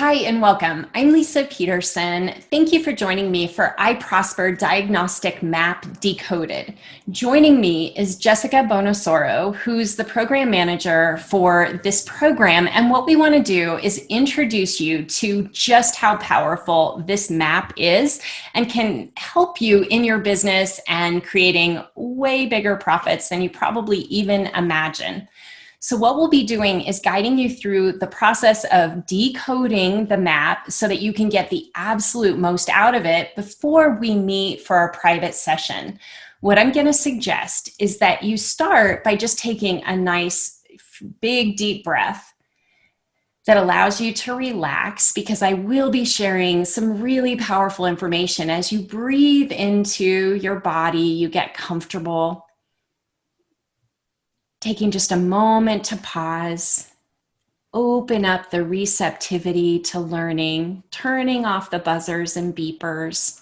Hi and welcome. I'm Leisa Peterson. Thank you for joining me for IPROSPER Diagnostic Map Decoded. Joining me is Jessica Bonosorom, who's the program manager for this program. And what we want to do is introduce you to just how powerful this map is and can help you in your business and creating way bigger profits than you probably even imagine. So what we'll be doing is guiding you through the process of decoding the map so that you can get the absolute most out of it before we meet for our private session. What I'm going to suggest is that you start by just taking a nice, big, deep breath that allows you to relax, because I will be sharing some really powerful information. As you breathe into your body, you get comfortable. Taking just a moment to pause, open up the receptivity to learning, turning off the buzzers and beepers,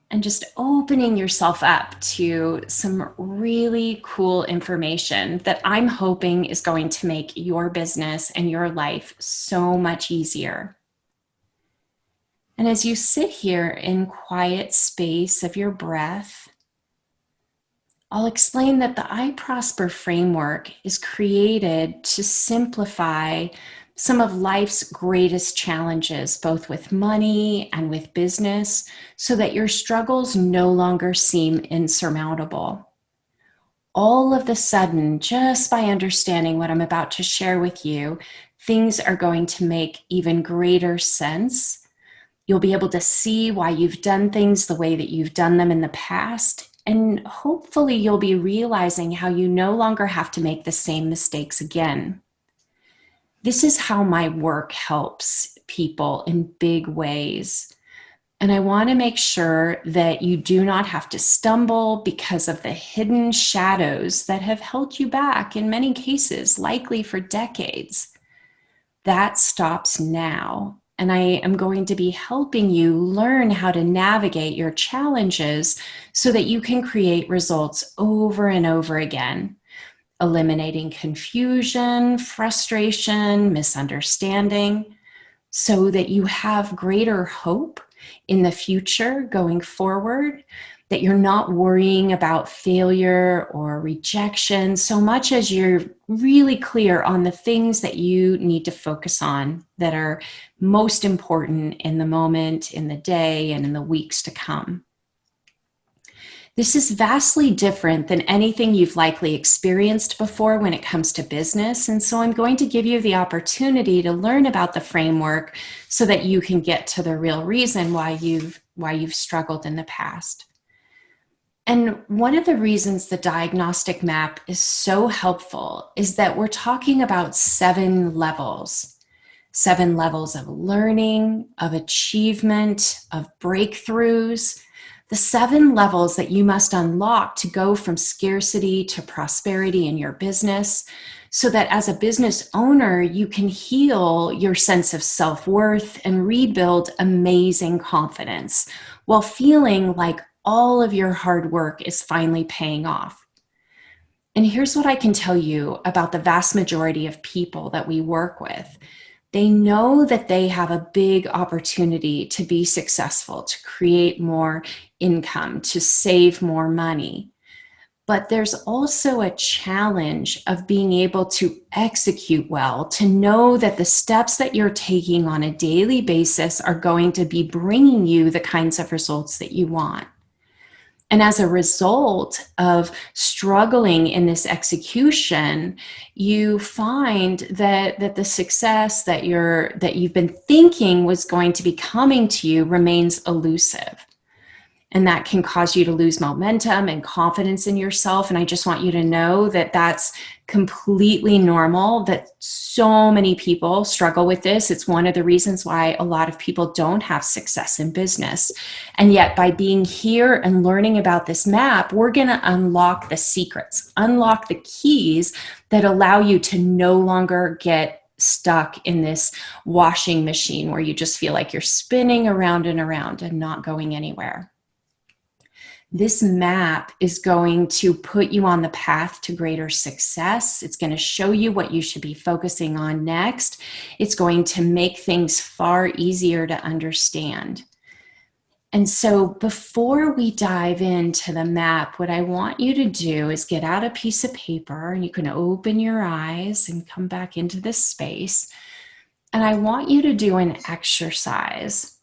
and just opening yourself up to some really cool information that I'm hoping is going to make your business and your life so much easier. And as you sit here in quiet space of your breath, I'll explain that the IPROSPER framework is created to simplify some of life's greatest challenges, both with money and with business, so that your struggles no longer seem insurmountable. All of the sudden, just by understanding what I'm about to share with you, things are going to make even greater sense. You'll be able to see why you've done things the way that you've done them in the past. And hopefully you'll be realizing how you no longer have to make the same mistakes again. This is how my work helps people in big ways. And I want to make sure that you do not have to stumble because of the hidden shadows that have held you back in many cases, likely for decades. That stops now. And I am going to be helping you learn how to navigate your challenges so that you can create results over and over again, eliminating confusion, frustration, misunderstanding, so that you have greater hope in the future going forward, that you're not worrying about failure or rejection so much as you're really clear on the things that you need to focus on that are most important in the moment, in the day, and in the weeks to come. This is vastly different than anything you've likely experienced before when it comes to business. And so I'm going to give you the opportunity to learn about the framework so that you can get to the real reason why you've struggled in the past. And one of the reasons the diagnostic map is so helpful is that we're talking about 7 levels of learning, of achievement, of breakthroughs, the 7 levels that you must unlock to go from scarcity to prosperity in your business, so that as a business owner, you can heal your sense of self-worth and rebuild amazing confidence while feeling like all of your hard work is finally paying off. And here's what I can tell you about the vast majority of people that we work with. They know that they have a big opportunity to be successful, to create more income, to save more money. But there's also a challenge of being able to execute well, to know that the steps that you're taking on a daily basis are going to be bringing you the kinds of results that you want. And as a result of struggling in this execution, you find that the success that you've been thinking was going to be coming to you remains elusive. And that can cause you to lose momentum and confidence in yourself. And I just want you to know that that's completely normal, that so many people struggle with this. It's one of the reasons why a lot of people don't have success in business. And yet by being here and learning about this map, we're going to unlock the secrets, unlock the keys that allow you to no longer get stuck in this washing machine where you just feel like you're spinning around and around and not going anywhere. This map is going to put you on the path to greater success. It's going to show you what you should be focusing on next. It's going to make things far easier to understand. And so before we dive into the map, what I want you to do is get out a piece of paper, and you can open your eyes and come back into this space. And I want you to do an exercise.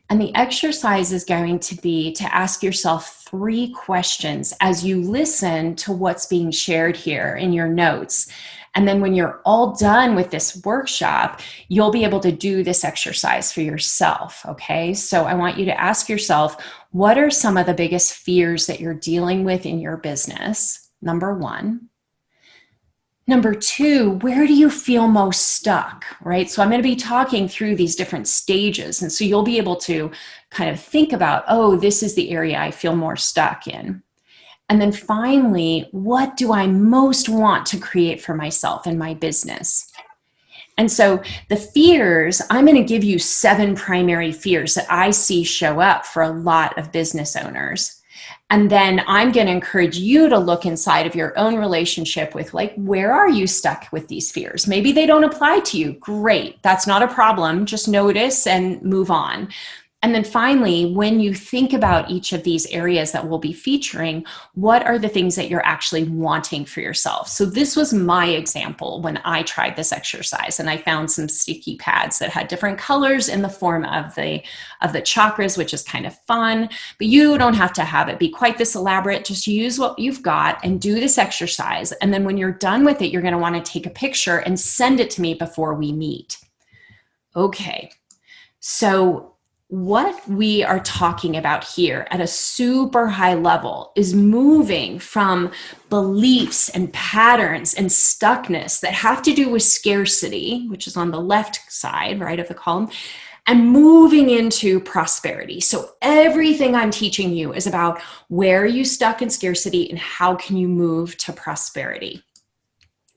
And the exercise is going to be to ask yourself 3 questions as you listen to what's being shared here in your notes. And then when you're all done with this workshop, you'll be able to do this exercise for yourself, okay? So I want you to ask yourself, what are some of the biggest fears that you're dealing with in your business? Number 1. Number 2, where do you feel most stuck, right? So I'm going to be talking through these different stages. And so you'll be able to kind of think about, oh, this is the area I feel more stuck in. And then finally, what do I most want to create for myself and my business? And so the fears, I'm going to give you 7 primary fears that I see show up for a lot of business owners. And then I'm going to encourage you to look inside of your own relationship with, like, where are you stuck with these fears? Maybe they don't apply to you. Great. That's not a problem. Just notice and move on. And then finally, when you think about each of these areas that we'll be featuring, what are the things that you're actually wanting for yourself? So this was my example when I tried this exercise, and I found some sticky pads that had different colors in the form of the chakras, which is kind of fun, but you don't have to have it be quite this elaborate. Just use what you've got and do this exercise. And then when you're done with it, you're going to want to take a picture and send it to me before we meet. Okay, so what we are talking about here at a super high level is moving from beliefs and patterns and stuckness that have to do with scarcity, which is on the left side, right, of the column, and moving into prosperity. So everything I'm teaching you is about where are you stuck in scarcity and how can you move to prosperity.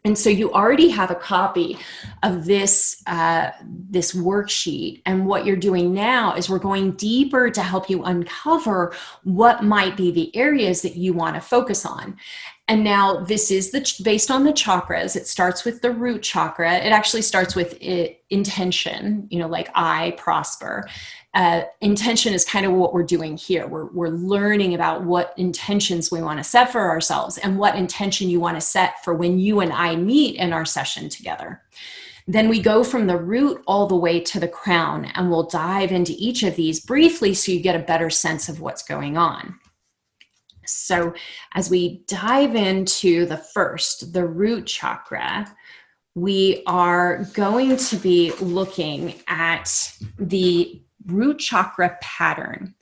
And so you already have a copy of this worksheet. And what you're doing now is we're going deeper to help you uncover what might be the areas that you want to focus on. And now this is based on the chakras. It starts with the root chakra. It actually starts with intention, like I prosper. Intention is kind of what we're doing here. We're learning about what intentions we want to set for ourselves and what intention you want to set for when you and I meet in our session together. Then we go from the root all the way to the crown, and we'll dive into each of these briefly so you get a better sense of what's going on. So as we dive into the root chakra, we are going to be looking at the root chakra pattern.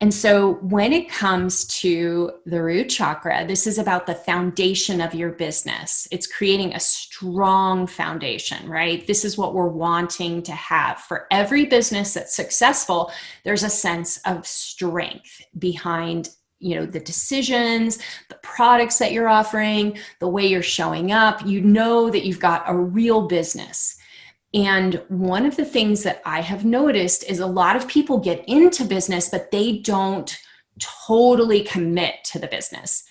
And so when it comes to the root chakra, this is about the foundation of your business. It's creating a strong foundation, right? This is what we're wanting to have. For every business that's successful, there's a sense of strength behind the decisions, the products that you're offering, the way you're showing up. You know that you've got a real business. And one of the things that I have noticed is a lot of people get into business, but they don't totally commit to the business.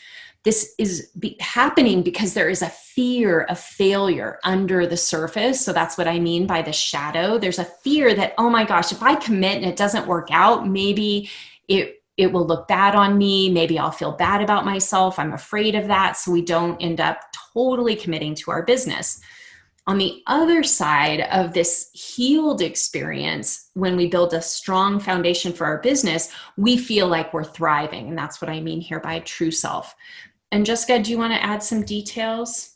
This is happening because there is a fear of failure under the surface. So that's what I mean by the shadow. There's a fear that, oh my gosh, if I commit and it doesn't work out, maybe it will look bad on me. Maybe I'll feel bad about myself. I'm afraid of that. So we don't end up totally committing to our business. On the other side of this healed experience, when we build a strong foundation for our business, we feel like we're thriving. And that's what I mean here by true self. And Jessica, do you want to add some details?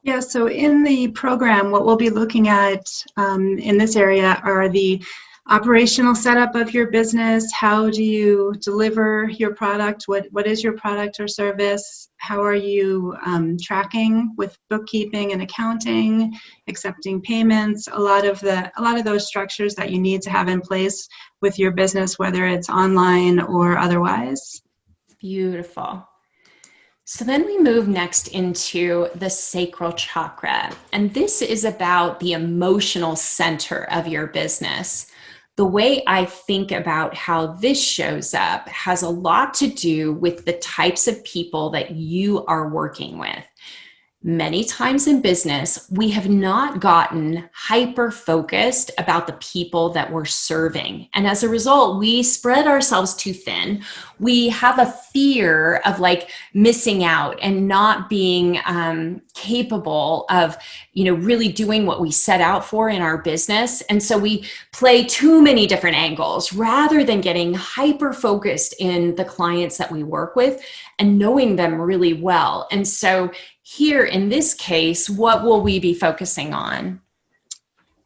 Yeah, so in the program, what we'll be looking at in this area are the operational setup of your business. How do you deliver your product? What is your product or service? How are you tracking with bookkeeping and accounting, accepting payments? A lot of those structures that you need to have in place with your business, whether it's online or otherwise. Beautiful. So then we move next into the sacral chakra, and this is about the emotional center of your business. the way I think about how this shows up has a lot to do with the types of people that you are working with. Many times in business, we have not gotten hyper focused about the people that we're serving. And as a result, we spread ourselves too thin. We have a fear of like missing out and not being capable of, really doing what we set out for in our business. And so we play too many different angles rather than getting hyper focused in the clients that we work with and knowing them really well. And so here in this case, what will we be focusing on?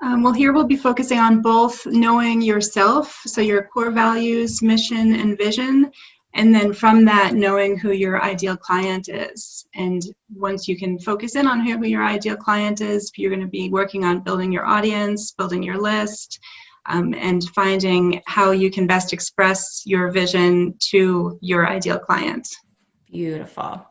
Well, here we'll be focusing on both knowing yourself, so your core values, mission, and vision, and then from that, knowing who your ideal client is. And once you can focus in on who your ideal client is, you're going to be working on building your audience, building your list, and finding how you can best express your vision to your ideal client. Beautiful.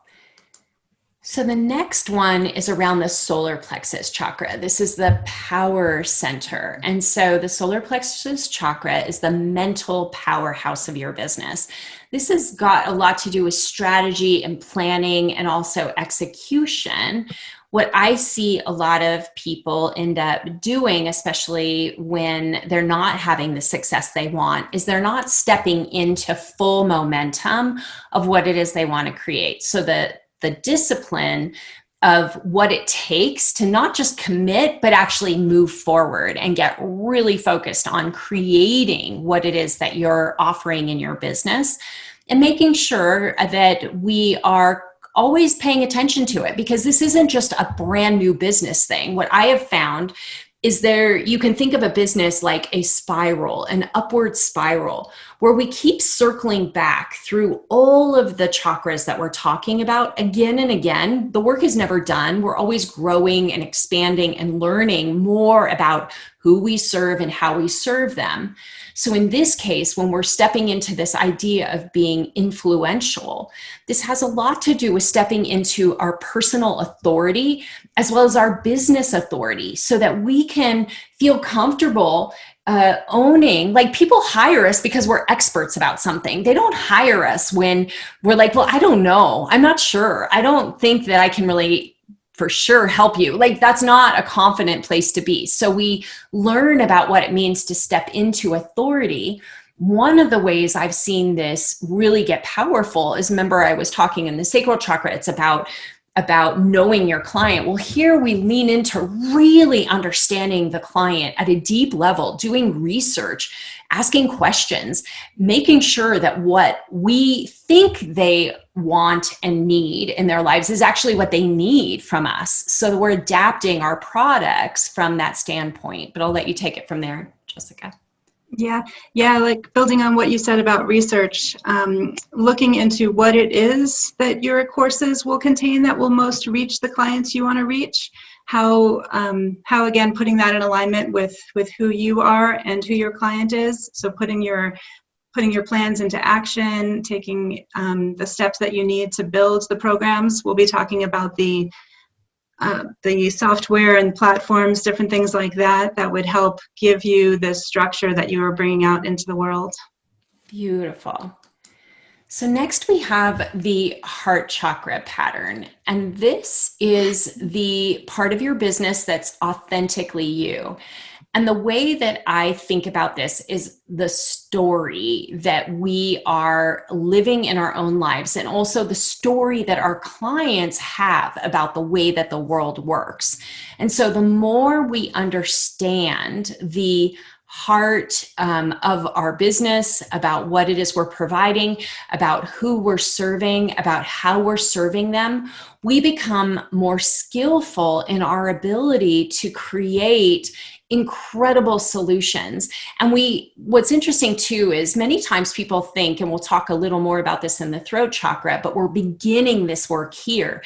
So the next one is around the solar plexus chakra. This is the power center. And so the solar plexus chakra is the mental powerhouse of your business. This has got a lot to do with strategy and planning and also execution. What I see a lot of people end up doing, especially when they're not having the success they want, is they're not stepping into full momentum of what it is they want to create. So the discipline of what it takes to not just commit, but actually move forward and get really focused on creating what it is that you're offering in your business and making sure that we are always paying attention to it, because this isn't just a brand new business thing. What I have found is you can think of a business like a spiral, an upward spiral, where we keep circling back through all of the chakras that we're talking about again and again. The work is never done. We're always growing and expanding and learning more about who we serve and how we serve them. So in this case, when we're stepping into this idea of being influential, this has a lot to do with stepping into our personal authority as well as our business authority, so that we can feel comfortable owning, like people hire us because we're experts about something. They don't hire us when we're like, well, I don't know. I'm not sure. I don't think that I can really for sure help you. Like that's not a confident place to be. So we learn about what it means to step into authority. One of the ways I've seen this really get powerful is, remember I was talking in the sacral chakra, it's about knowing your client. Well, here we lean into really understanding the client at a deep level, doing research, asking questions, making sure that what we think they want and need in their lives is actually what they need from us. So we're adapting our products from that standpoint. But I'll let you take it from there, Jessica. Yeah, like building on what you said about research, looking into what it is that your courses will contain that will most reach the clients you want to reach, how again, putting that in alignment with who you are and who your client is. So putting your plans into action, taking the steps that you need to build the programs. We'll be talking about the software and platforms, different things like that would help give you the structure that you are bringing out into the world. Beautiful. So next we have the heart chakra pattern, and this is the part of your business that's authentically you. And the way that I think about this is the story that we are living in our own lives, and also the story that our clients have about the way that the world works. And so the more we understand the heart of our business, about what it is we're providing, about who we're serving, about how we're serving them, we become more skillful in our ability to create incredible solutions. And what's interesting too is many times people think, and we'll talk a little more about this in the throat chakra, but we're beginning this work here.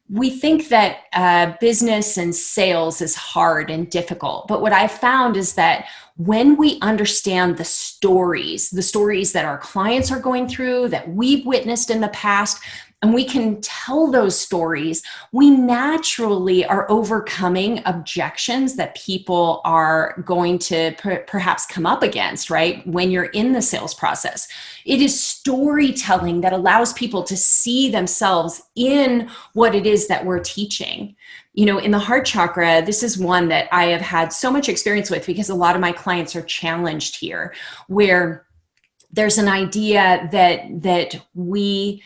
We think that business and sales is hard and difficult. But what I've found is that when we understand the stories that our clients are going through, that we've witnessed in the past, and we can tell those stories, we naturally are overcoming objections that people are going to perhaps come up against, right? When you're in the sales process. It is storytelling that allows people to see themselves in what it is that we're teaching. In the heart chakra, this is one that I have had so much experience with because a lot of my clients are challenged here, where there's an idea that we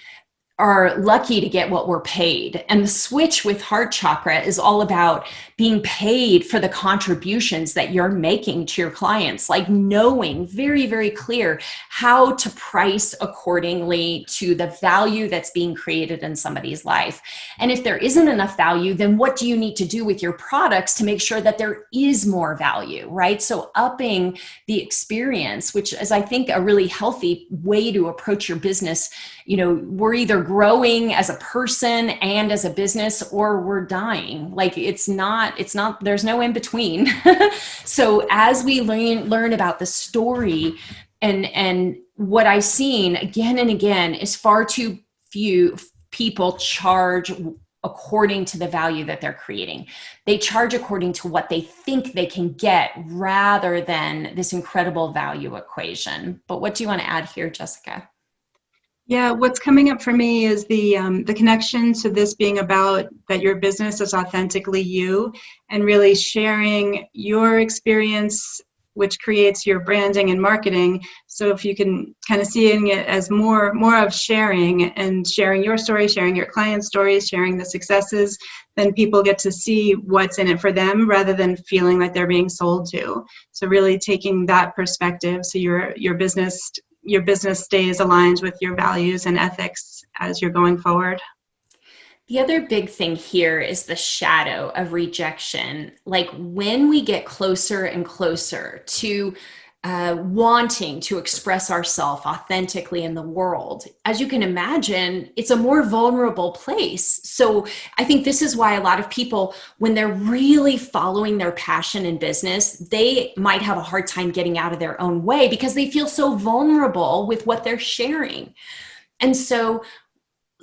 are lucky to get what we're paid. And the switch with heart chakra is all about being paid for the contributions that you're making to your clients, like knowing very, very clear how to price accordingly to the value that's being created in somebody's life. And if there isn't enough value, then what do you need to do with your products to make sure that there is more value, right? So upping the experience, which is, I think, a really healthy way to approach your business. We're either growing as a person and as a business, or we're dying. Like it's not, there's no in between. So as we learn about the story, and what I've seen again and again is far too few people charge according to the value that they're creating. They charge according to what they think they can get rather than this incredible value equation. But what do you want to add here, Jessica? Yeah, what's coming up for me is the connection to this being about that your business is authentically you, and really sharing your experience, which creates your branding and marketing. So if you can kind of seeing it as more of sharing, and sharing your story, sharing your clients' stories, sharing the successes, then people get to see what's in it for them rather than feeling like they're being sold to. So really taking that perspective, so your business stays aligned with your values and ethics as you're going forward. The other big thing here is the shadow of rejection. Like when we get closer and closer to wanting to express ourselves authentically in the world, as you can imagine, it's a more vulnerable place. So I think this is why a lot of people, when they're really following their passion in business, they might have a hard time getting out of their own way because they feel so vulnerable with what they're sharing. And so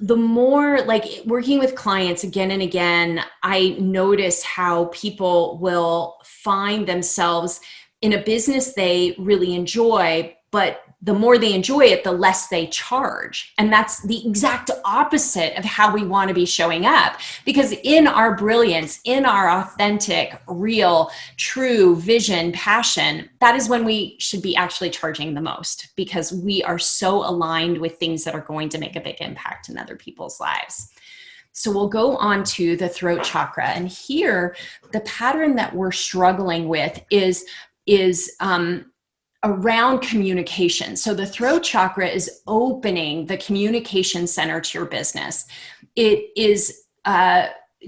the more, like working with clients again and again, I notice how people will find themselves in a business they really enjoy, but the more they enjoy it, the less they charge. And that's the exact opposite of how we want to be showing up. Because in our brilliance, in our authentic, real, true vision, passion, that is when we should be actually charging the most, because we are so aligned with things that are going to make a big impact in other people's lives. So we'll go on to the throat chakra. And here, the pattern that we're struggling with is around communication. So the throat chakra is opening the communication center to your business. It is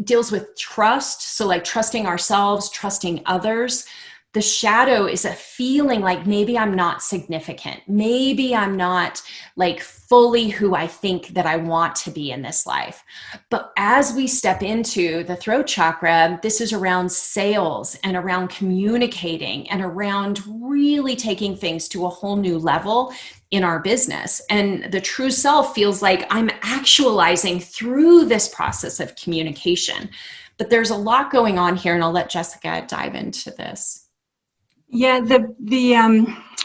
deals with trust. So like trusting ourselves, trusting others. The shadow is a feeling like maybe I'm not significant. Maybe I'm not like fully who I think that I want to be in this life. But as we step into the throat chakra, this is around sales and around communicating and around really taking things to a whole new level in our business. And the true self feels like I'm actualizing through this process of communication. But there's a lot going on here, and I'll let Jessica dive into this. Yeah,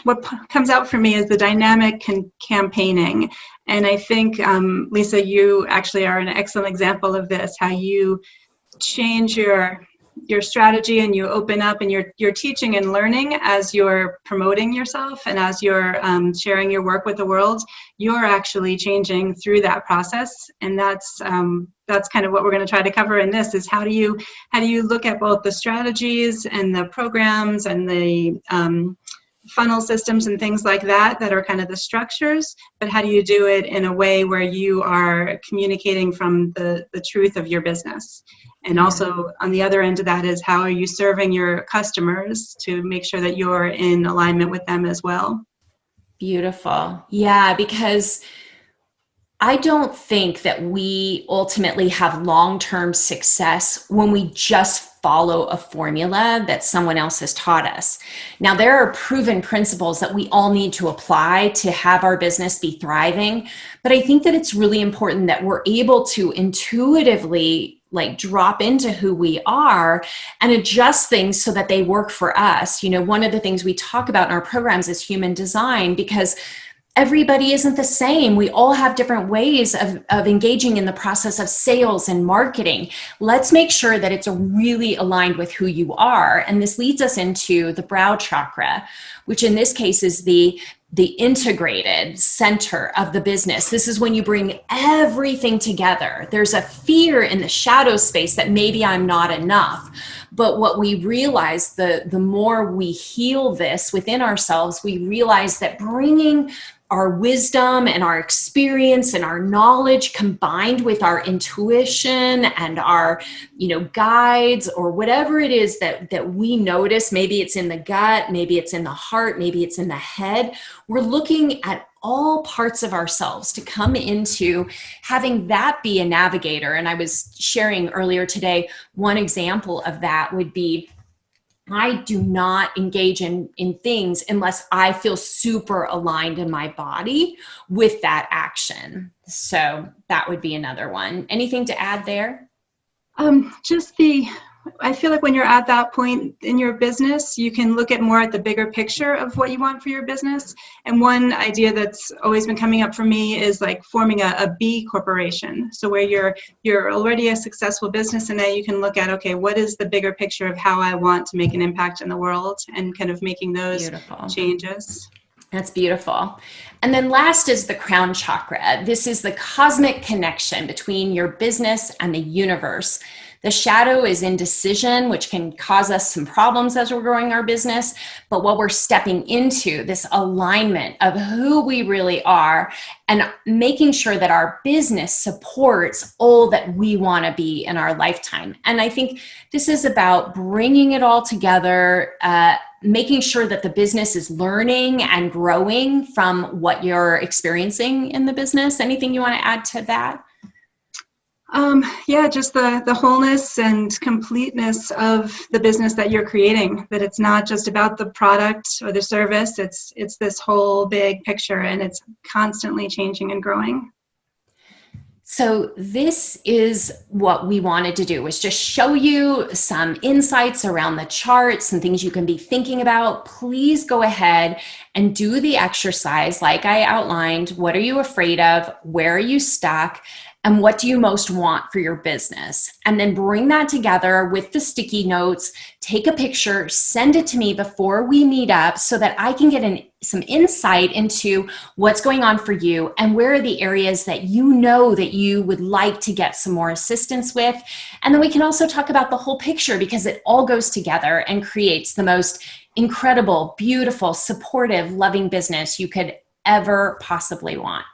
what comes out for me is the dynamic campaigning. And I think, Leisa, you actually are an excellent example of this, how you change your strategy and you open up, and you're teaching and learning as you're promoting yourself, and as you're sharing your work with the world, you're actually changing through that process. And that's kind of what we're going to try to cover in this, is how do you look at both the strategies and the programs and the funnel systems and things like that are kind of the structures, but how do you do it in a way where you are communicating from the truth of your business? And also on the other end of that is, how are you serving your customers to make sure that you're in alignment with them as well? Beautiful. Yeah, because I don't think that we ultimately have long-term success when we just follow a formula that someone else has taught us. Now, there are proven principles that we all need to apply to have our business be thriving, but I think that it's really important that we're able to intuitively like drop into who we are and adjust things so that they work for us. You know, one of the things we talk about in our programs is human design, because everybody isn't the same. We all have different ways of engaging in the process of sales and marketing. Let's make sure that it's really aligned with who you are. And this leads us into the brow chakra, which in this case is the integrated center of the business. This is when you bring everything together. There's a fear in the shadow space that maybe I'm not enough. But what we realize, the more we heal this within ourselves, we realize that bringing our wisdom and our experience and our knowledge combined with our intuition and our, guides or whatever it is that we notice, maybe it's in the gut, maybe it's in the heart, maybe it's in the head. We're looking at all parts of ourselves to come into having that be a navigator. And I was sharing earlier today, one example of that would be, I do not engage in things unless I feel super aligned in my body with that action. So that would be another one. Anything to add there? I feel like when you're at that point in your business, you can look at more at the bigger picture of what you want for your business. And one idea that's always been coming up for me is like forming a B corporation. So where you're already a successful business, and now you can look at, okay, what is the bigger picture of how I want to make an impact in the world, and kind of making those changes. That's beautiful. And then last is the crown chakra. This is the cosmic connection between your business and the universe. The shadow is indecision, which can cause us some problems as we're growing our business. But what we're stepping into, this alignment of who we really are and making sure that our business supports all that we want to be in our lifetime. And I think this is about bringing it all together, making sure that the business is learning and growing from what you're experiencing in the business. Anything you want to add to that? Just the wholeness and completeness of the business that you're creating, that it's not just about the product or the service, it's this whole big picture, and it's constantly changing and growing. So this is what we wanted to do, was just show you some insights around the charts and things you can be thinking about. Please go ahead and do the exercise like I outlined. What are you afraid of? Where are you stuck? And what do you most want for your business? And then bring that together with the sticky notes, take a picture, send it to me before we meet up so that I can get some insight into what's going on for you and where are the areas that you know that you would like to get some more assistance with. And then we can also talk about the whole picture, because it all goes together and creates the most incredible, beautiful, supportive, loving business you could ever possibly want.